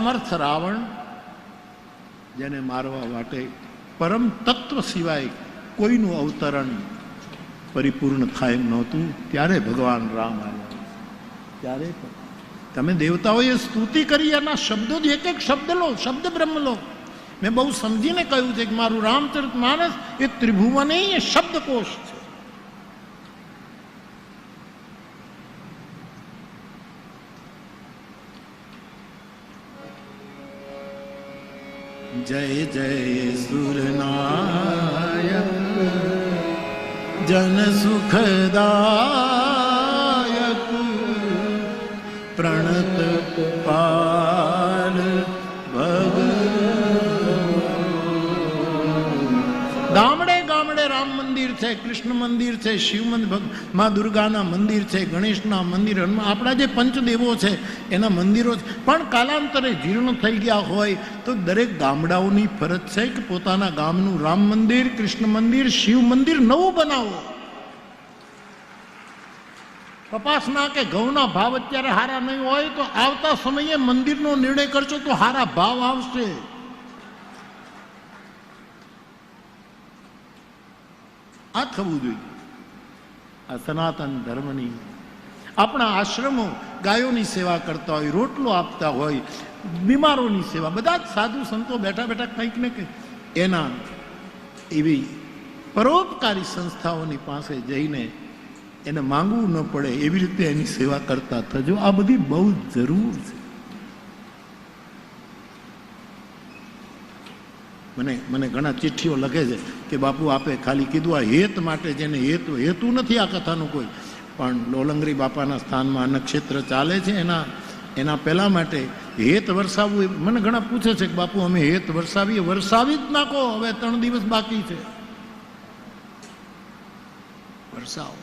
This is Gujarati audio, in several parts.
સમર્થ રાવણ, જેને મારવા માટે પરમ તત્વ સિવાય કોઈનું અવતરણ પરિપૂર્ણ થાય એમ નહોતું, ત્યારે ભગવાન રામ આવ્યા. ત્યારે તમે દેવતાઓએ સ્તુતિ કરી, એના શબ્દો એક એક શબ્દ લો, શબ્દ બ્રહ્મ લો. મેં બહુ સમજીને કહ્યું છે કે મારું રામચરિતમાનસ એ ત્રિભુવનીય શબ્દકોશ છે. જય જય સુરનાયક જન સુખદાયક પ્રણત પાલ ભગ. ગામડે ગામડે રામ મંદિર છે, કૃષ્ણ મંદિર છે, શિવ મંદિર, મા દુર્ગાના મંદિર છે, ગણેશના મંદિર, આપણા જે પંચદેવો છે એના મંદિરો છે. પણ કાલાંતરે જીર્ણ થઈ ગયા હોય તો દરેક ગામડાઓની ફરજ છે કે પોતાના ગામનું રામ મંદિર, કૃષ્ણ મંદિર, શિવ મંદિર નવું બનાવો. કપાસના કે ઘઉંના ભાવ અત્યારે હારા નહીં હોય તો આવતા સમયે મંદિરનો નિર્ણય કરશો તો હારા ભાવ આવશે. આ થવું જોઈએ. આ સનાતન ધર્મની, આપણા આશ્રમો ગાયોની સેવા કરતા હોય, રોટલો આપતા હોય, બીમારોની સેવા, બધા જ સાધુ સંતો બેઠા બેઠા કંઈક ને કંઈક એના એવી પરોપકારી સંસ્થાઓની પાસે જઈને એને માંગવું ન પડે એવી રીતે એની સેવા કરતા થજો. આ બધી બહુ જરૂર છે. મને ઘણા ચિઠ્ઠીઓ લખે છે કે બાપુ આપે ખાલી કીધું આ હેત માટે, જેને હેતુ નથી આ કથાનું કોઈ, પણ લોલંગરી બાપાના સ્થાનમાં નક્ષત્ર ચાલે છે એના પહેલા માટે હેત વરસાવવું. મને ઘણા પૂછે છે કે બાપુ અમે હેત વરસાવી જ નાખો, હવે 3 દિવસ બાકી છે, વરસાવ.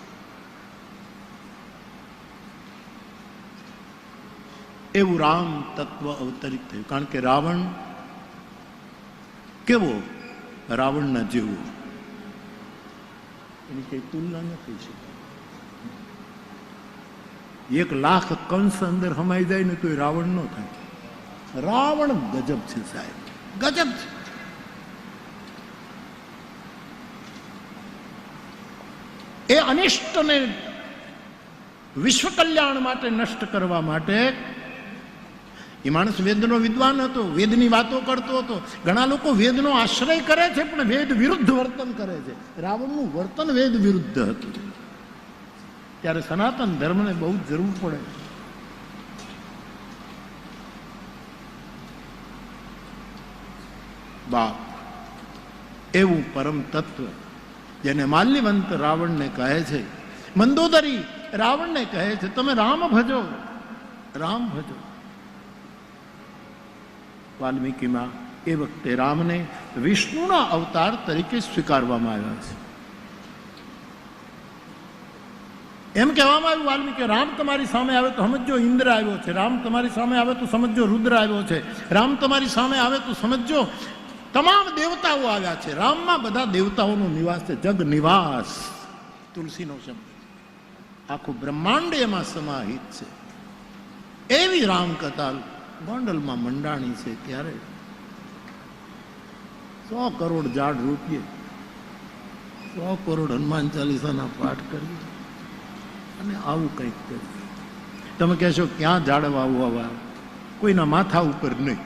એવું રામ તત્વ અવતરિત થયું. કારણ કે રાવણ કેવો, રાવણના જેવો, એની કઈ તુલના નથી છે. 1,00,000 કંસ અંદર હમાઈ જાય ને તો એ રાવણ નો થાય. રાવણ ગજબ છે સાહેબ, ગજબ છે. એ અનિષ્ટને વિશ્વ કલ્યાણ માટે નષ્ટ કરવા માટે એ માણસ વેદનો વિદ્વાન હતો, વેદની વાતો કરતો હતો. ઘણા લોકો વેદનો આશ્રય કરે છે પણ વેદ વિરુદ્ધ વર્તન કરે છે. રાવણનું વર્તન વેદ વિરુદ્ધ હતું. ત્યારે સનાતન ધર્મને બહુ જરૂર પડે. બાપ એવું પરમ તત્વ જેને માલ્યવંત રાવણને કહે છે, મંદોદરી રાવણને કહે છે તમે રામ ભજો, રામ ભજો. વાલ્મીકીમાં એ વખતે રામને વિષ્ણુના અવતાર તરીકે સ્વીકારવામાં આવ્યા છે. એમ કહેવામાં આવ્યું વાલ્મીકી, રામ તમારી સામે આવે તો સમજો ઇન્દ્ર આવ્યો છે, રામ તમારી સામે આવે તો સમજો રુદ્ર આવ્યો છે, રામ તમારી સામે આવે તો સમજો તમામ દેવતાઓ આવ્યા છે. રામમાં બધા દેવતાઓનો નિવાસ છે, જગ નિવાસ તુલસીનો શબ્દ. આખું બ્રહ્માંડ એમાં સમાહિત છે. એવી રામકથા ગોંડલમાં મંડાણી છે. ત્યારે 100 કરોડ ઝાડ રોપીએ, 100 કરોડ હનુમાન ચાલીસાના પાઠ કરીએ અને આવું કંઈક કરીએ. તમે કહેશો ક્યાં ઝાડ વાવવા? કોઈના માથા ઉપર નહીં.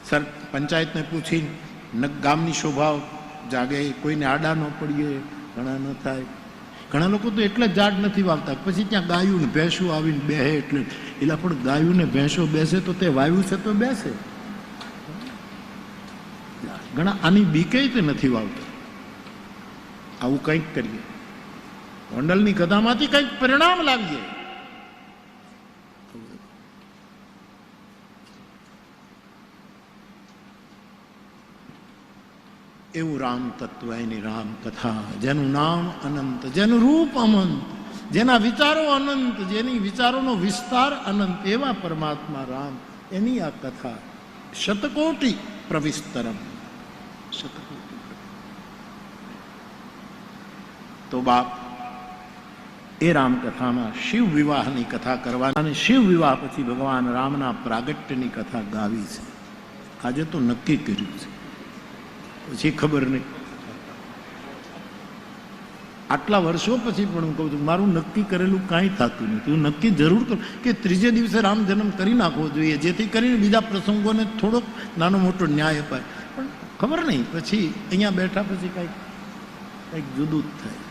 સર પંચાયતને પૂછીને ગામની શોભા જાગે, કોઈને આડા ન પડીએ, ઘણા ન થાય. ઘણા લોકો તો એટલે ઝાડ નથી વાવતા, પછી ત્યાં ગાયું ને ભેંસું આવીને બેસે એટલે પણ ગાયું ને ભેંસો બેસે તો તે વાયુ છે તો બેસે. ઘણા આની બીકે તે નથી વાવતા. આવું કંઈક કરીએ, ગોંડલની કથામાંથી કંઈક પરિણામ લાવીએ. એવું રામ તત્વ, એની રામ કથા, જેનું નામ અનંત, જેનું રૂપ અનંત, જેના વિચારો અનંત, જેની વિચારોનો વિસ્તાર અનંત, એવા પરમાત્મા રામ, એની આ કથા શતકોટી પ્રવિસ્તરમ. શતકોટી. તો બાપ એ રામકથામાં શિવ વિવાહની કથા કરવાની અને શિવ વિવાહ પછી ભગવાન રામના પ્રાગટ્યની કથા ગાવી છે. આજે તો નક્કી કર્યું છે, પછી ખબર નહીં. આટલા વર્ષો પછી પણ હું કહું છું, મારું નક્કી કરેલું કાંઈ થતું નથી. હું નક્કી જરૂર કરું કે ત્રીજે દિવસે રામ જન્મ કરી નાખવો જોઈએ, જેથી કરીને બીજા પ્રસંગોને થોડોક નાનો મોટો ન્યાય અપાય. પણ ખબર નહીં, પછી અહીંયા બેઠા પછી કંઈક જુદું જ થાય.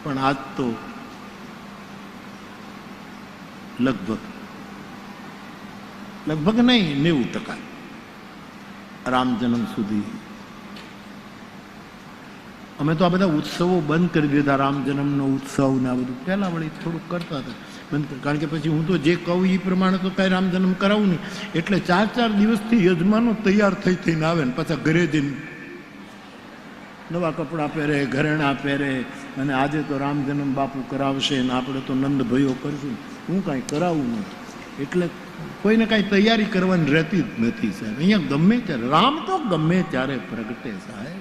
પણ આજ તો લગભગ નહીં 90% રામ જન્મ સુધી અમે તો આ બધા ઉત્સવો બંધ કરી દીધા. રામ જન્મનો ઉત્સવ ને આ બધું પહેલા વળી થોડુંક કરતા હતા, બંધ. કારણ કે પછી હું તો જે કહું એ પ્રમાણે તો કાંઈ રામ જન્મ કરાવું નહીં. એટલે 4 દિવસથી યજમાનો તૈયાર થઈને આવે ને પાછા ઘરે જઈને નવા કપડાં પહેરે, ઘરેણાં પહેરે, અને આજે તો રામ જન્મ બાપુ કરાવશે ને આપણે તો નંદ ભયો કરશું. હું કાંઈ કરાવું નહીં. એટલે કોઈને કાંઈ તૈયારી કરવાની રહેતી જ નથી સાહેબ. અહીંયા ગમે ત્યારે રામ તો ગમે ત્યારે પ્રગટે સાહેબ.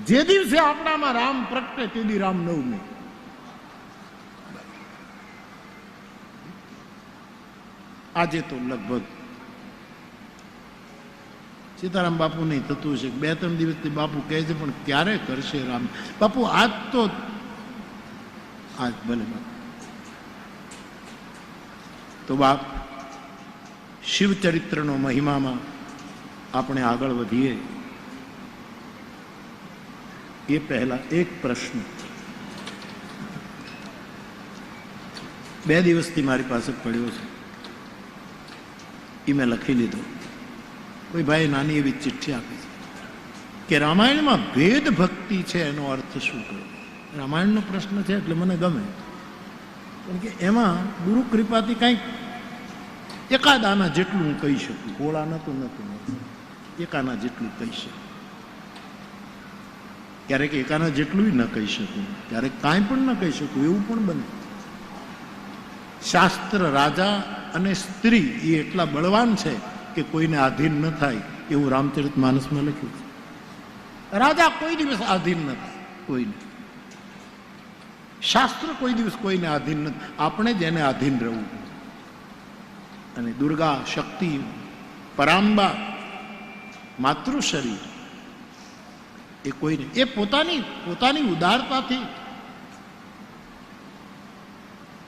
જે દિવસે આપણામાં રામ પ્રગટે તે દી રામનવમી. આજે તો લગભગ સીતારામ બાપુ નહીં થતું છે. 2-3 દિવસથી બાપુ કહે છે, પણ ક્યારે કરશે રામ બાપુ? આજ ભલે બાપુ તો બાપ શિવચરિત્રનો મહિમામાં આપણે આગળ વધીએ એ પહેલા એક પ્રશ્ન 2 દિવસથી મારી પાસે પડ્યો છે, એ મેં લખી લીધો. કોઈ ભાઈ નાની એવી ચિઠ્ઠી આપી છે કે રામાયણમાં ભેદ ભક્તિ છે, એનો અર્થ શું કરો? રામાયણનો પ્રશ્ન છે એટલે મને ગમે, કારણ કે એમાં ગુરુ કૃપાથી કંઈક એકાદ આના જેટલું હું કહી શકું. હોળા નતું એકાના જેટલું કહી શકું. ક્યારેક એકાના જેટલું ન કહી શકું, ક્યારેક કાંઈ પણ ન કહી શકું, એવું પણ બને. શાસ્ત્ર રાજા અને સ્ત્રી એ એટલા બળવાન છે કે કોઈને આધીન ન થાય, એવું રામચરિત માનસમાં લખ્યું છે. રાજા કોઈ દિવસ આધીન ન થાય કોઈને, શાસ્ત્ર કોઈ દિવસ કોઈને આધીન નથી. આપણે જ એને આધીન રહેવું. અને દુર્ગા શક્તિ પરાંબા માતૃશરીર એ કોઈને, એ પોતાની ઉદારતાથી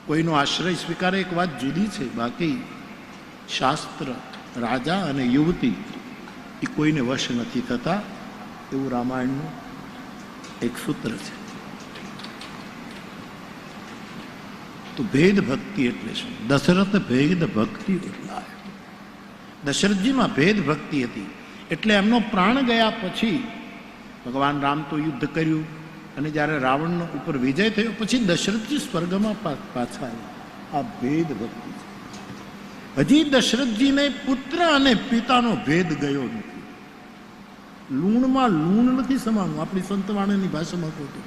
કોઈનો આશ્રય સ્વીકારે એક વાત જુદી છે. બાકી શાસ્ત્ર રાજા અને યુવતી એ કોઈને વશ નથી થતા, એવું રામાયણનું એક સૂત્ર છે. તો ભેદ ભક્તિ એટલે શું? દશરથ ભેદ ભક્તિ એટલા. દશરથજીમાં ભેદ ભક્તિ હતી એટલે એમનો પ્રાણ ગયા પછી ભગવાન રામ તો યુદ્ધ કર્યું, અને જ્યારે રાવણનો ઉપર વિજય થયો પછી દશરથજી સ્વર્ગમાં પાછા આવ્યા. આ ભેદ ભક્તિ છે. હજી દશરથજીને પુત્ર અને પિતાનો ભેદ ગયો નથી. લૂણમાં લૂણ નથી સમાનું. આપણી સંતવાણીની ભાષામાં કહું તો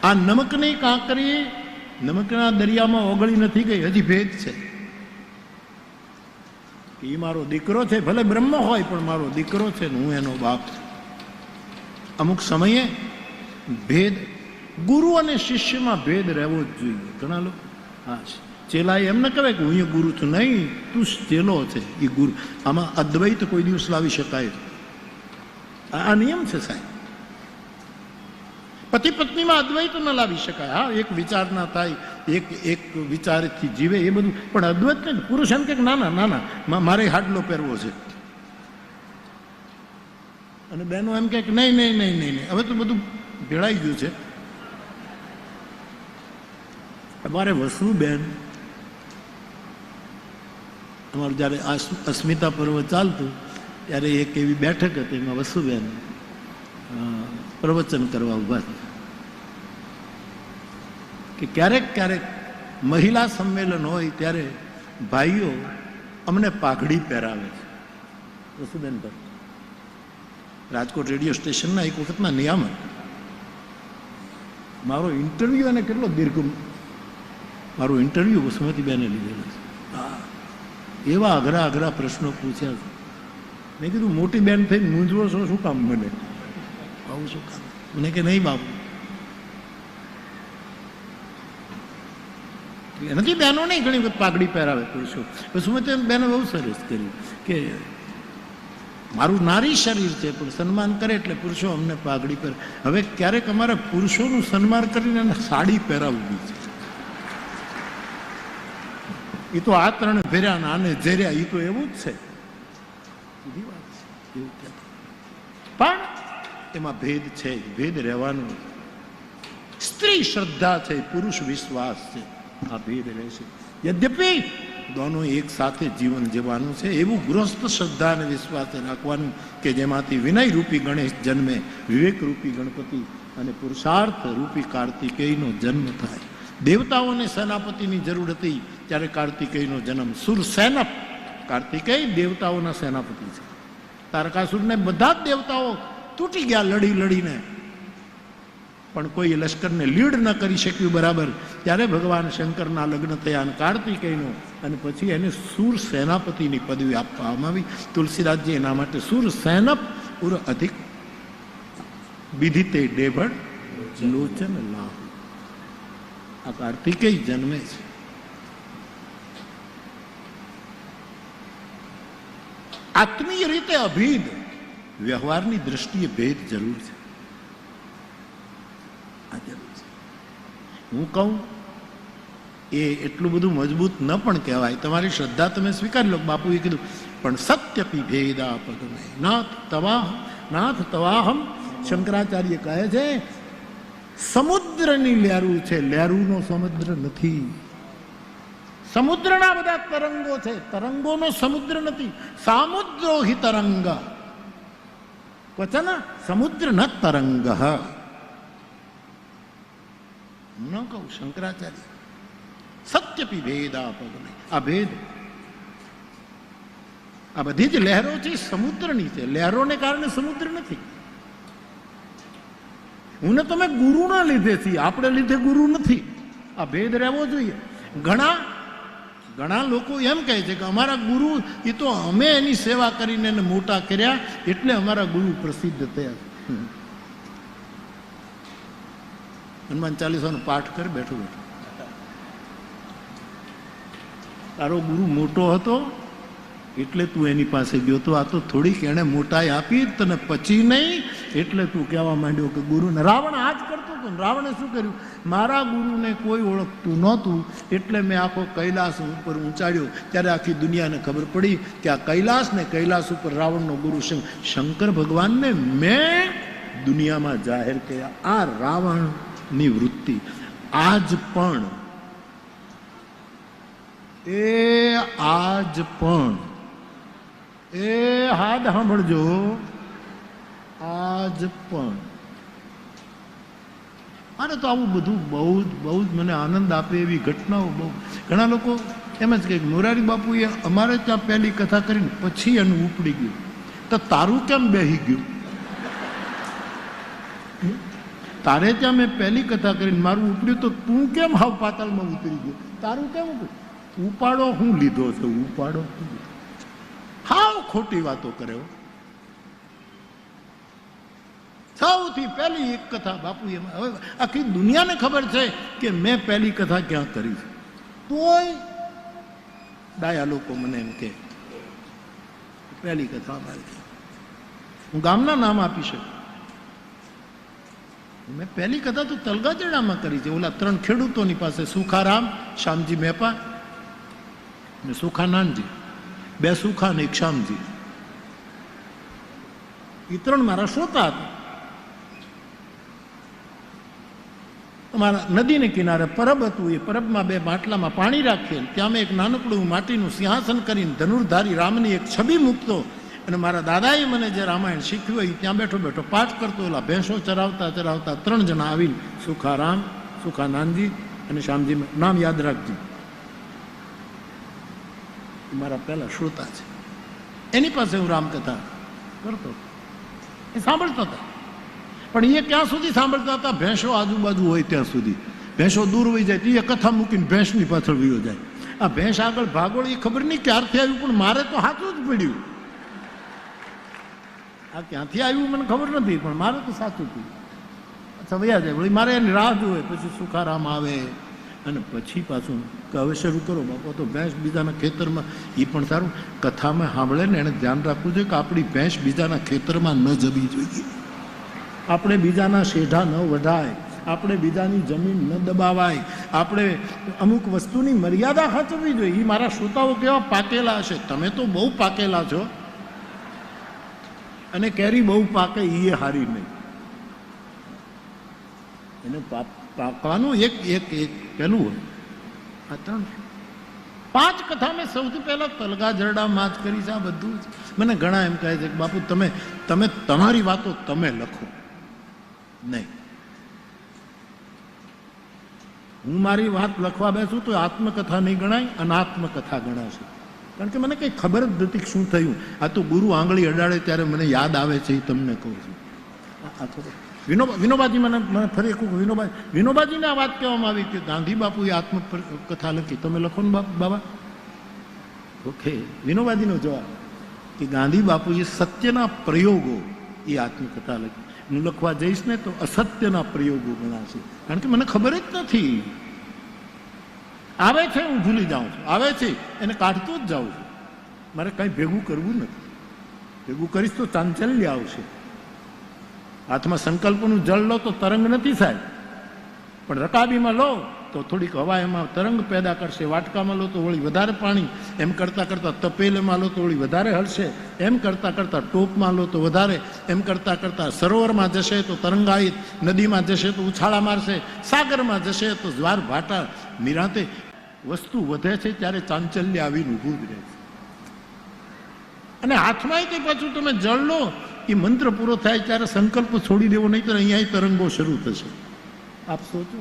આ નમકની કાંકરી નમકના દરિયામાં ઓગળી નથી ગઈ, હજી ભેદ છે. એ મારો દીકરો છે, ભલે બ્રહ્મ હોય પણ મારો દીકરો છે ને હું એનો બાપ. અમુક સમયે ભેદ, ગુરુ અને શિષ્યમાં ભેદ રહેવો જ જોઈએ. ઘણા લોકો ચેલાએ એમ ન કહેવાય કે હું એ ગુરુ છું, નહીં, તું ચેલો છે, એ ગુરુ. આમાં અદ્વૈત કોઈ દિવસ લાવી શકાય? આ નિયમ છે સાહેબ. પતિ પત્નીમાં અદ્વૈત ન લાવી શકાય. હા, એક વિચાર ના થાય, એક વિચારથી જીવે એ બધું, પણ અદ્વૈત નહીં. પુરુષ એમ કે ના મારે હાડલો પહેરવો છે, અને બહેનો એમ કે નહીં. હવે તો બધું ભેળાઈ ગયું છે. અમારે વસુબેન, અમારું જ્યારે અસ્મિતા પર્વ ચાલતું ત્યારે એક એવી બેઠક હતી, એમાં વસુબેન પ્રવચન કરવા ઉભા હતા કે ક્યારેક મહિલા સંમેલન હોય ત્યારે ભાઈઓ અમને પાઘડી પહેરાવે છે. વસુબેન પર રાજકોટ રેડિયો સ્ટેશનના એક વખતના નિયામક, મારો ઇન્ટરવ્યુ એને કેટલો દીર્ઘ, મારો ઇન્ટરવ્યુ વસુમતીબેને લીધેલો છે. એવા અઘરા પ્રશ્નો પૂછ્યા છે. મેં કીધું મોટી બેન થઈને મૂંઝવો છો શું કામ? મને આવું શું કામ? મને કે નહીં બાપુ, નથી બહેનો નહીં, ઘણી વખત પાઘડી પહેરાવે પુરુષો. પછી મેં તેમ બહેનો બહુ સરસ કર્યું કે મારું નારી શરીર છે પણ સન્માન કરે એટલે પુરુષો અમને પાઘડી પહેરે. હવે ક્યારેક અમારે પુરુષોનું સન્માન કરીને સાડી પહેરાવવી છે. એ તો આ ત્રણ ભેર્યા ને આને ઝેર્યા, એ તો એવું જ છે. પણ એમાં ભેદ છે, ભેદ રહેવાનો. સ્ત્રી શ્રદ્ધા છે, પુરુષ વિશ્વાસ છે, આ ભેદ રહેશે. યદ્યપિ દોનો એક સાથે જીવન જીવવાનું છે, એવું ગૃહસ્થ શ્રદ્ધા અને વિશ્વાસ રાખવાનું કે જેમાંથી વિનય રૂપી ગણેશ જન્મે, વિવેક રૂપી ગણપતિ અને પુરુષાર્થ રૂપી કાર્તિકેયનો જન્મ થાય. દેવતાઓને સેનાપતિની જરૂર હતી ત્યારે કાર્તિકેયનો જન્મ. સુર સેનપ કાર્તિકેય દેવતાઓના સેનાપતિ છે. તારકાસુરને બધા જ દેવતાઓ તૂટી ગયા લડી લડીને, પણ કોઈ લશ્કરને લીડ ન કરી શક્યું બરાબર. ત્યારે ભગવાન શંકરના લગ્ન થયા અને કાર્તિકેયનો, અને પછી એને સુર સેનાપતિની પદવી આપવામાં આવી. તુલસીદાસજી એના માટે સુર સેનપ ઉર અધિક વિધિતે ડેભડ લોચન લાભ. આ કાર્તિકેય જન્મે છે. આત્મીય રીતે અભેદ, વ્યવહારની દ્રષ્ટિએ ભેદ જરૂર છે. હું કહું એ એટલું બધું મજબૂત ન પણ કહેવાય. તમારી શ્રદ્ધા તમે સ્વીકારી લો, બાપુએ કીધું. પણ સત્યપી ભેદા પગમે નાથ તવાહમ. શંકરાચાર્ય કહે છે સમુદ્રની લહેરું છે, લહેરુનો સમુદ્ર નથી. સમુદ્રના બધા તરંગો છે, તરંગોનો સમુદ્ર નથી. સામુદ્રો હિ તરંગ ક્વચન સમુદ્ર ન તરંગ. ન કહું શંકરાચાર્ય. સત્યપી ભેદા પગમે. આ ભેદ, આ બધી જ લહેરો છે સમુદ્રની છે, લહેરોને કારણે સમુદ્ર નથી. હું ને તમે ગુરુના લીધે છીએ, આપણે લીધે ગુરુ નથી. આ ભેદ રહેવો જોઈએ. ઘણા લોકો એમ કહે છે કે અમારા ગુરુ, એ તો અમે એની સેવા કરીને એને મોટા કર્યા એટલે અમારા ગુરુ પ્રસિદ્ધ થયા. હનુમાન ચાલીસાનો પાઠ કર બેઠો બેઠો. તારો ગુરુ મોટો હતો એટલે તું એની પાસે ગયો તો. આ તો થોડીક એને મોટાઈ આપી તને પછી નહીં એટલે તું કહેવા માંડ્યો કે ગુરુને. રાવણ આ જ કરતો હતો. રાવણે શું કર્યું? મારા ગુરુને કોઈ ઓળખતું નહોતું એટલે મેં આખો કૈલાસ ઉપર ઊંચાડ્યો. ત્યારે આખી દુનિયાને ખબર પડી કે આ કૈલાસ ને કૈલાસ ઉપર રાવણનો ગુરુ શંકર ભગવાનને મેં દુનિયામાં જાહેર કર્યા. આ રાવણની વૃત્તિ આજ પણ હાથ સાંભળજો, આજ પણ. અને તો આવું બધું બહુ જ મને આનંદ આપે એવી ઘટનાઓ બહુ. ઘણા લોકો એમ જ કહે મોરારી બાપુએ અમારે ત્યાં પહેલી કથા કરીને પછી એનું ઉપડી ગયું, તો તારું કેમ બેહી ગયું? તારે ત્યાં મેં પહેલી કથા કરીને મારું ઉપડ્યું તો તું કેમ હાવ પાતાળમાં ઉતરી ગયો? તારું કેમ ઉપડ્યું? ઉપાડો હું લીધો છે? ઉપાડો હાવ ખોટી વાતો કરે. સૌથી પહેલી એક કથા બાપુ એમાં. હવે આખી દુનિયાને ખબર છે કે મેં પહેલી કથા ક્યાં કરી છે, તોય ડાયા લોકો મને એમ કે પહેલી કથા અમારી. હું ગામના નામ આપી શકું. મેં પહેલી કથા તો તલગાજડામાં કરી છે. ઓલા 3 ખેડૂતોની પાસે, સુખારામ, શ્યામજી મેપા ને સુખાનંદજી. 2 સુખા ને 1 શ્યામજી. એ 3 મારા શ્રોતા હતા. અમારા નદીને કિનારે પરબ હતું. એ પરબમાં 2 માટલામાં પાણી રાખીએ. ત્યાં મેં એક નાનકડું માટીનું સિંહાસન કરીને ધનુર્ધારી રામની એક છબી મૂકતો. અને મારા દાદાએ મને જે રામાયણ શીખ્યું હોય ત્યાં બેઠો બેઠો પાઠ કરતો. એલા ભેંસો ચરાવતા 3 જણા આવીને, સુખારામ, સુખાનંદજી અને શ્યામજી, નામ યાદ રાખજો, મારા પહેલા શ્રોતા છે. એની પાસે હું રામકથા કરતો. એ સાંભળતા હતા. પણ એ ક્યાં સુધી સાંભળતા હતા? ભેંસો આજુબાજુ હોય ત્યાં સુધી. ભેંસો દૂર વહી જાય તો એ કથા મૂકીને ભેંસની પાછળ વયો જાય. આ ભેંસ આગળ ભાગોળ એ ખબર નહીં ક્યારથી આવ્યું, પણ મારે તો સાચું જ પડ્યું. આ ક્યાંથી આવ્યું મને ખબર નથી, પણ મારે તો સાચું પડ્યું. અચ્છા વયા જાય. વળી મારે એની રાહ જોવે. પછી સુખારામ આવે, અને પછી પાછું કે હવે શરૂ કરો બાપા, તો ભેંસ બીજાના ખેતરમાં, એ પણ સારું કથામાં સાંભળે ને એને ધ્યાન રાખવું જોઈએ કે આપણી ભેંસ બીજાના ખેતરમાં ન જવી જોઈએ, આપણે બીજાના શેઢા ન વઢાય, આપણે બીજાની જમીન ન દબાવાય, આપણે અમુક વસ્તુની મર્યાદા સાચવવી જોઈએ. એ મારા શ્રોતાઓ કેવા પાકેલા હશે, તમે તો બહુ પાકેલા છો, અને કેરી બહુ પાકે એ હારી નહીં, એને પાકવાનું એક એક એક પેલું હોય. આ 3-5 કથા મેં સૌથી પહેલા તલગા જરડા માચ કરી છે. આ બધું મને ઘણા એમ કહે છે કે બાપુ તમે તમારી વાતો તમે લખો. નહીં, હું મારી વાત લખવા બેસું તો આત્મકથા નહીં ગણાય, અનાત્મકથા ગણાશે. કારણ કે મને કંઈ ખબર જ નથી શું થયું. આ તો ગુરુ આંગળી અડાડે ત્યારે મને યાદ આવે છે, એ તમને કહું છું. આ થોડું વિનોબાજી મને ફરી એક વિનોબાજીને આ વાત કહેવામાં આવી કે ગાંધી બાપુએ આત્મકથા લખી, તમે લખો ને બાબા. ઓકે, વિનોબાજીનો જવાબ કે ગાંધી બાપુએ સત્યના પ્રયોગો એ આત્મકથા લખી. હું લખવા જઈશ ને તો અસત્યના પ્રયોગો ગણાશે, કારણ કે મને ખબર જ નથી. આવે છે હું ભૂલી જાઉં છું, આવે છે એને કાઢતો જ જાઉં છું. મારે કંઈ ભેગું કરવું નથી. ભેગું કરીશ તો ચાંચલ્ય આવશે. હાથમાં સંકલ્પનું જળ લો તો તરંગ નથી થાય, પણ રકાબીમાં લો તો થોડીક હવા એમાં તરંગ પેદા કરશે. વાટકામાં લો તો વળી વધારે પાણી, એમ કરતાં કરતાં તપેલામાં લો તો વળી વધારે હલશે, એમ કરતાં કરતાં ટોપમાં લો તો વધારે, એમ કરતાં કરતાં સરોવરમાં જશે તો તરંગાયિત, નદીમાં જશે તો ઉછાળા મારશે, સાગરમાં જશે તો જ્વાર ભાટા. નિરાંતે વસ્તુ વધે છે ત્યારે ચાંચલ્ય આવીને ઊભું જ રહે છે. અને હાથમાં તે પાછું તમે જળ લો, એ મંત્ર પૂરો થાય ત્યારે સંકલ્પ છોડી દેવો, નહીં તો અહીંયા તરંગો શરૂ થશે. આપ સોચો.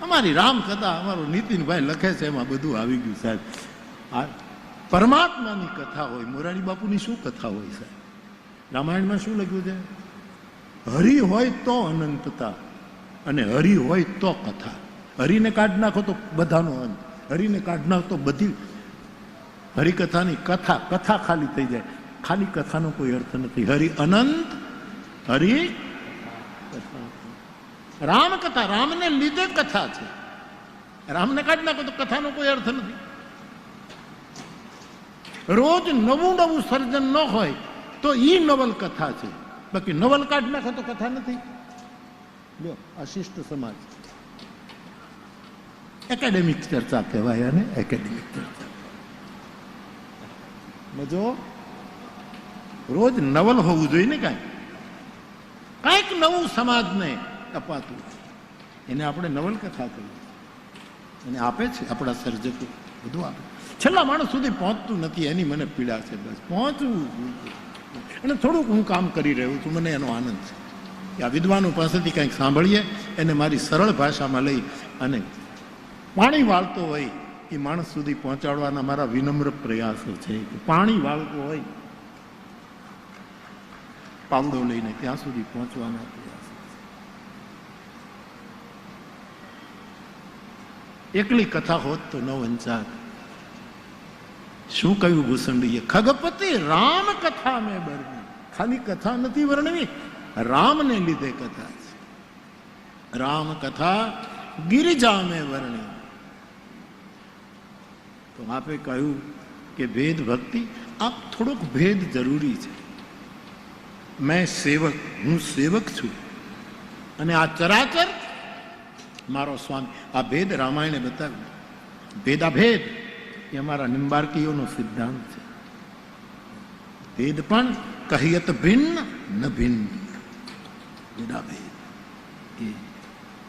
અમારી રામકથા અમારો નીતિનભાઈ લખે છે, એમાં બધું આવી ગયું સાહેબ. આ પરમાત્માની કથા હોય. મોરારી બાપુની શું કથા હોય સાહેબ? રામાયણમાં શું લખ્યું છે? હરિ હોય તો અનંતતા, અને હરિ હોય તો કથા. હરિને કાઢ નાખો તો બધાનો અંત, હરિને કાઢ નાખો તો બધી હરિકથાની કથા ખાલી થઈ જાય. ખાલી કથાનો કોઈ અર્થ નથી. હરિ અનંત, હરિ રામકથા, રામને લીધે કથા છે. રામને કાઢી નાખો તો કથાનો કોઈ અર્થ નથી. રોજ નવું નવું સર્જન ન હોય તો ઈ નવલ કથા છે, બાકી નવલ કાઢી નાખો તો કથા નથી. લ્યો, આ શિષ્ટ સમાજ એકેડેમિક ચર્ચા કહેવાય, અને એકેડેમિક ચર્ચા મજો રોજ નવલ હોવું જોઈએ ને. કાંઈક નવું સમાજને અપાતું, એને આપણે નવલકથા કરીએ. એને આપે છે આપણા સર્જકો, બધું આપે. છેલ્લા માણસ સુધી પહોંચતું નથી, એની મને પીડા છે. બસ પહોંચવું. અને થોડુંક હું કામ કરી રહ્યો છું, મને એનો આનંદ છે કે આ વિદ્વાનો પાસેથી કંઈક સાંભળીએ, એને મારી સરળ ભાષામાં લઈ અને પાણી વાળતો હોય એ માણસ સુધી પહોંચાડવાના મારા વિનમ્ર પ્રયાસો છે. પાણી વાળતો હોય પાવડો લઈને ત્યાં સુધી પહોંચવાના પ્રયાસ. એકલી કથા હોત તો ન વંચાત. શું કહ્યું ઘુસંડીએ? ખગપતિ રામ કથા મેં વર્ણવી. ખાલી કથા નથી વર્ણવી, રામને લીધે કથા છે. રામ કથા ગિરિજા મેં વર્ણવી. તો આપે કહ્યું કે ભેદ ભક્તિ, આપ થોડોક ભેદ જરૂરી છે. મેં સેવક, હું સેવક છું, અને આ ચરાચર મારો સ્વામી. આ ભેદ રામાયણે બતાવ્યું. ભેદાભેદ એ અમારા નિંબાર્કીઓનો સિદ્ધાંત છે. ભેદ પણ કહિયત ભિન્ન ન ભિન્ન. ભેદાભેદ એ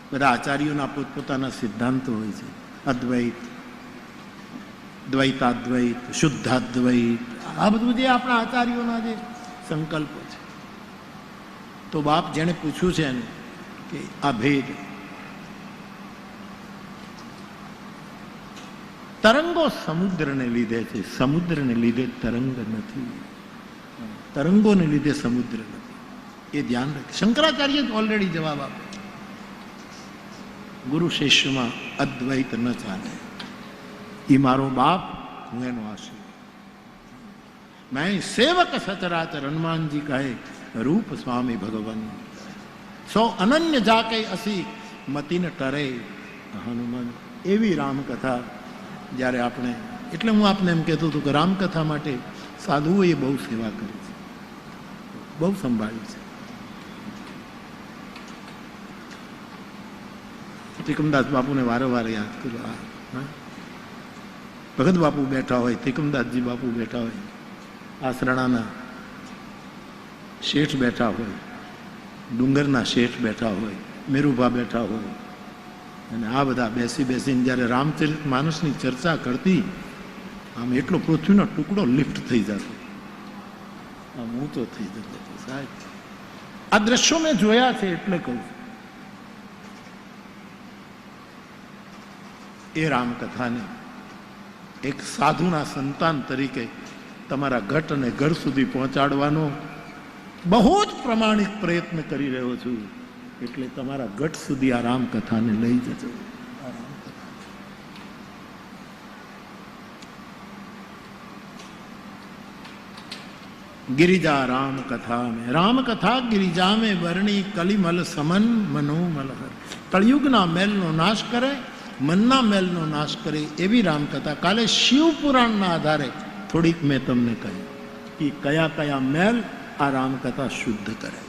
બધા આચાર્યોના પોતપોતાના સિદ્ધાંતો હોય છે. અદ્વૈત, દ્વૈતાદ્વૈત, શુદ્ધાદ્વૈત, આ બધું જે આપણા આચાર્યોના જે સંકલ્પો છે. તો બાપ જેણે પૂછ્યું છે એને કે આ ભેદ, તરંગો સમુદ્રને લીધે છે, સમુદ્રને લીધે તરંગ નથી, તરંગોને લીધે સમુદ્ર નથી. એ ધ્યાન રાખે. શંકરાચાર્ય ઓલરેડી જવાબ આપે. ગુરુ શિષ્યમાં અદ્વૈત ન ચાલે. એ મારો બાપ, હું એનો આશ્રય. મેં સેવક સચરાચર. હનુમાનજી કહે રૂપ સ્વામી ભગવાન. સૌ અનન્ય જા કઈ અસી મતીને ટરે હનુમાન. એવી રામકથા જ્યારે આપણે, એટલે હું આપને એમ કહેતો હતો કે રામકથા માટે સાધુઓએ બહુ સેવા કરી છે, બહુ સંભાળી છે. ત્રિકમદાસ બાપુને વારંવાર યાદ કર્યો. ભગત બાપુ બેઠા હોય, ત્રિકમદાસજી બાપુ બેઠા હોય, આસરણાના શેઠ બેઠા હોય, ડુંગરના શેઠ બેઠા હોય, મેરુભા બેઠા હોય, અને આ બધા બેસી બેસીને જ્યારે રામચરિત માનસની ચર્ચા કરતી, આમ એટલો પૃથ્વીનો ટુકડો લિફ્ટ થઈ જતો, આમ ઊંચો થઈ જતો. સાહેબ, આ દ્રશ્યો મેં જોયા છે એટલે કહું છું. એ રામકથાને એક સાધુના સંતાન તરીકે તમારા ઘટ અને ઘર સુધી પહોંચાડવાનો બહુ જ પ્રમાણિક પ્રયત્ન કરી રહ્યો છું. એટલે તમારા ઘટ સુધી આ રામકથાને લઈ જજો. गिरिजा राम कथा में, राम कथा गिरिजा में वर्णी कलिमल समन मनोमल हर. कलयुगना મેલનો નાશ કરે, મનના મેલનો નાશ કરે એવી રામકથા. કાલે શિવ પુરાણના આધારે થોડીક મેં તમને કહ્યું કે કયા કયા મેલ આ રામકથા શુદ્ધ કરે.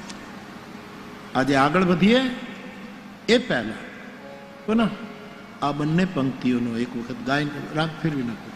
આજે આગળ વધીએ એ પહેલા પુનઃ આ બંને પંક્તિઓનો એક વખત ગાયન રાગ ફેરવી નાખો.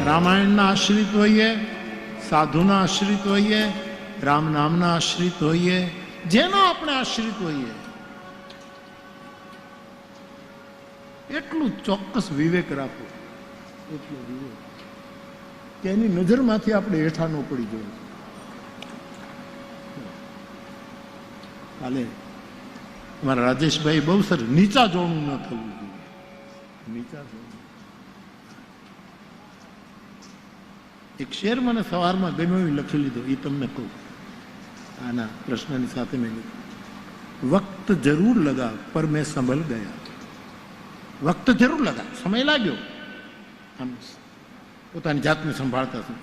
રામાયણના આશ્રિત હોઈએ, સાધુના આશ્રિત હોઈએ, રામ નામના આશ્રિત હોઈએ, જેના આપણે આશ્રિત હોઈએ, એટલું ચોક્કસ વિવેક રાખો, એટલો વિવેક કે એની નજરમાંથી આપણે હેઠા ન પડી જોઈએ. કાલે અમારા રાજેશભાઈ બહુ સરસ, નીચા જોવાનું ન થવું જોઈએ, નીચા જોવાનું. એક શેર મને સવારમાં ગમ્યો એ લખી લીધો, એ તમને કહું. આના પ્રશ્નની સાથે મેં લીધું, વક્ત જરૂર લગા પર મેં સંભલ ગયા. વક્ત જરૂર લગા, સમય લાગ્યો આમ પોતાની જાતને સંભાળતા હતા.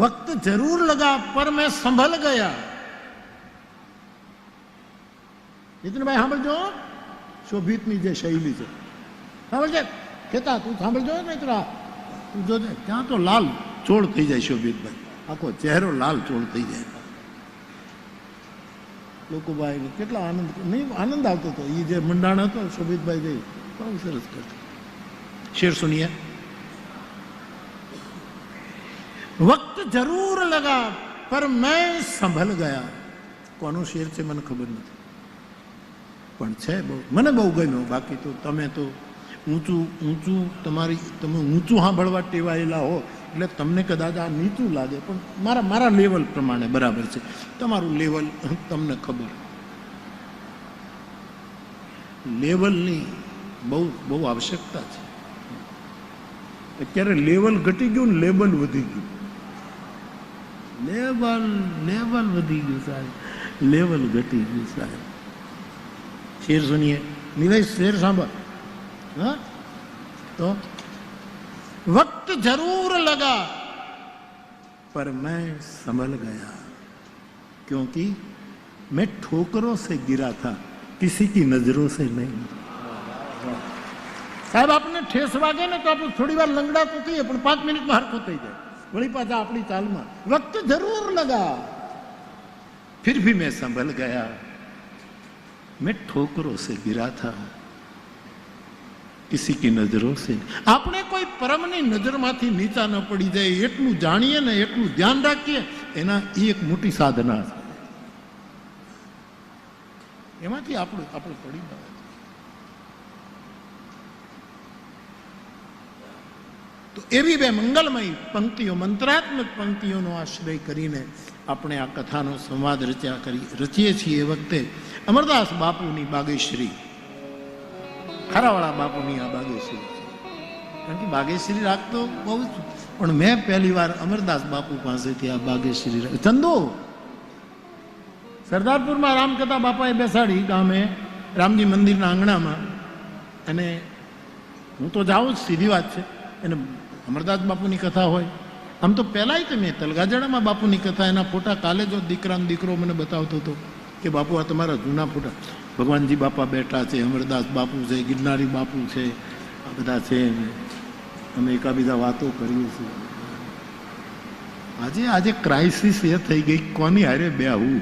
વક્ત જરૂર લગા પર મેં સંભલ ગયા. નીતિનભાઈ સાંભળજો, શોભિતની જે શૈલી છે સાંભળજે, કેતા તું સાંભળજો ને તરા જોજે, ત્યાં તો લાલ ચોળ થઈ જાય શોભિતભાઈ, આખો ચહેરો લાલ ચોળ થઈ જાય. લોકો ભાઈ કેટલા આનંદ, નહીં આનંદ આવતો હતો. એ જે મંડાણ હતો શોભિતભાઈ જઈ બહુ સરસ કરતો. શેર સુનિએ. વક્ત જરૂર લગા પર મેં સંભલ ગયા. કોનો શેર છે મને ખબર નથી, પણ છે બહુ, મને બહુ ગમ્યો. બાકી તો તમે તો ઊંચું તમે ઊંચું સાંભળવા ટેવાયેલા હો એટલે તમને કદાચ આ નીચું લાગે, પણ મારા લેવલ પ્રમાણે બરાબર છે. તમારું લેવલ તમને ખબર, લેવલની બહુ આવશ્યકતા છે. અત્યારે લેવલ ઘટી ગયું ને લેબલ વધી ગયું. લેવલ વધી ગયું સાહેબ, લેવલ ઘટી ગયું સાહેબ. શેર સુનીએ નિલેશ, શેર સાંભળ. हाँ तो वक्त जरूर लगा पर मैं संभल गया, क्योंकि मैं ठोकरों से गिरा था, किसी की नजरों से नहीं. साहब आपने ठेस वागे ने तो आप थोड़ी बार लंगड़ा तो कहिए, પણ 5 મિનિટમાં હરખો થઈ જાય. વળી પાછા આપણી ચાલમાં વક્ત જરૂર લગા फिर भी मैं संभल गया, मैं ठोकरों से गिरा था, किसी की नजरों से. આપણે કોઈ પરમની નજરમાંથી નીચા ન પડી જાય એટલું જાણીએ ને એટલું ધ્યાન રાખીએ, એના એ એક મોટી સાધના છે. એમાંથી આપણે પડી જાય. તો એવી બે મંગલમય પંક્તિઓ, મંત્રાત્મક પંક્તિઓનો આશ્રય કરીને આપણે આ કથાનો સંવાદ રચીએ છીએ. એ વખતે અમરદાસ બાપુની બાગેશ્રી, ખારાવાળા બાપુની આ બાગેશ્રી, કારણ કે બાગેશ્રી રાખતો બહુ જ, પણ મેં પહેલી વાર અમરદાસ બાપુ પાસેથી આ બાગેશ્રી ચંદુ સરદારપુરમાં રામકથા બાપાએ બેસાડી ગામે રામજી મંદિરના આંગણામાં, અને હું તો જાઉં જ, સીધી વાત છે. એને અમરદાસ બાપુની કથા હોય. આમ તો પહેલાંય તો મેં તલગાજડામાં બાપુની કથા, એના ફોટા કાલે જો દીકરાનો દીકરો મને બતાવતો હતો કે બાપુ આ તમારા જૂના ફોટા, ભગવાનજી બાપા બેઠા છે, અમરદાસ બાપુ છે, ગિરનારી બાપુ છે, આ બધા છે. અમે એકાબીજા વાતો કરીએ છીએ. આજે ક્રાઇસિસ એ થઈ ગઈ, કોની હારે બેહવું,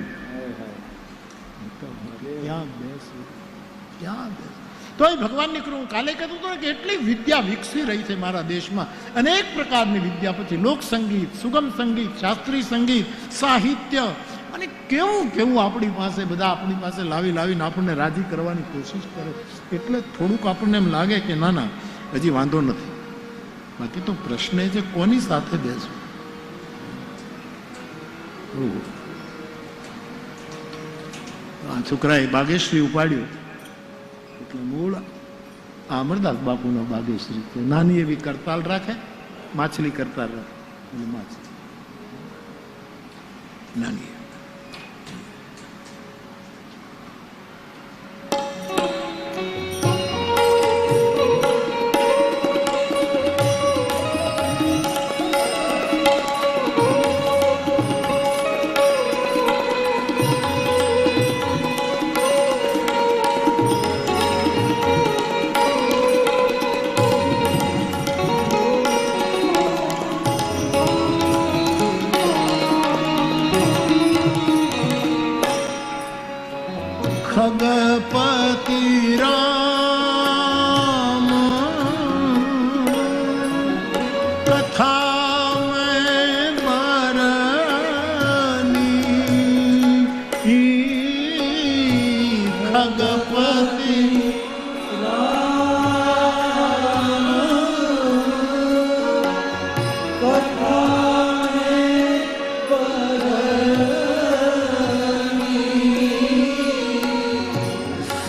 ક્યાં બેસવું, ક્યાં બેસવું. તો એ ભગવાનની કૃપા. કાલે કહેતું હતું કે એટલી વિદ્યા વિકસી રહી છે મારા દેશમાં, અનેક પ્રકારની વિદ્યા, પછી લોક સંગીત, સુગમ સંગીત, શાસ્ત્રીય સંગીત, સાહિત્ય, અને કેવું કેવું આપણી પાસે લાવીને આપણને રાજી કરવાની કોશિશ કરે. એટલે થોડુંક આપણને એમ લાગે કે ના ના, હજી વાંધો નથી. બાકી તો પ્રશ્ન એ છે કોની સાથે બેસવું. આ છોકરાએ બાગેશ્રી ઉપાડ્યો એટલે મૂળ આ અમરદાસ બાપુનો બાગેશ્રી છે. નાની એવી કરતાલ રાખે, માછલી કરતાલ રાખે, અને માછલી નાની. खगपति राम कथा में बरनी, खगपति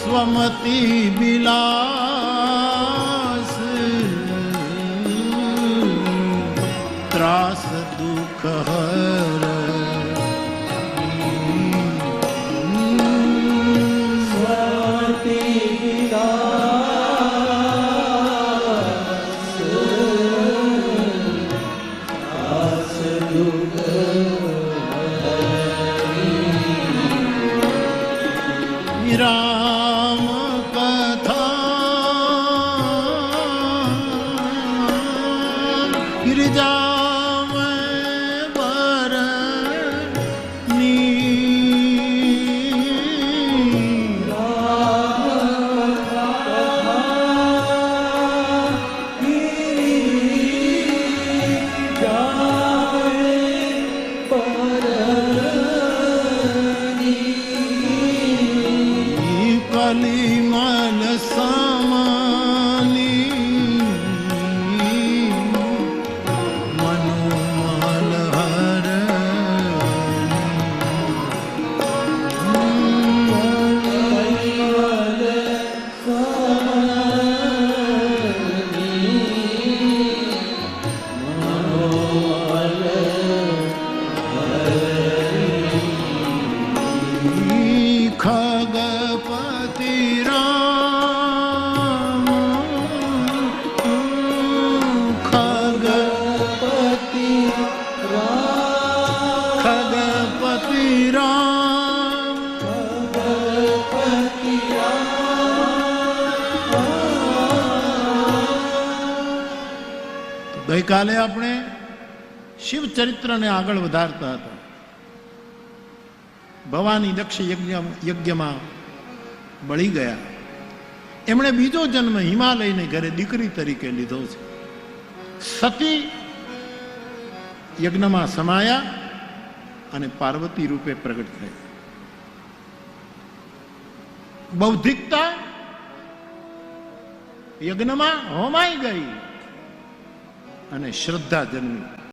स्वमति बिलास त्रास दुख हर, स्वमति बिलास त्रास दुख हर. ગઈકાલે આપણે શિવ ચરિત્રને આગળ વધારતા હતા. ભવાની દક્ષ યજ્ઞમાં બળી ગયા. એમણે બીજો જન્મ હિમાલયને ઘરે દીકરી તરીકે લીધો છે. સતી યજ્ઞમાં સમાયા અને પાર્વતી રૂપે પ્રગટ થઈ. બૌદ્ધિકતા યજ્ઞમાં હોમાઈ ગઈ અને શ્રદ્ધા જન્મી.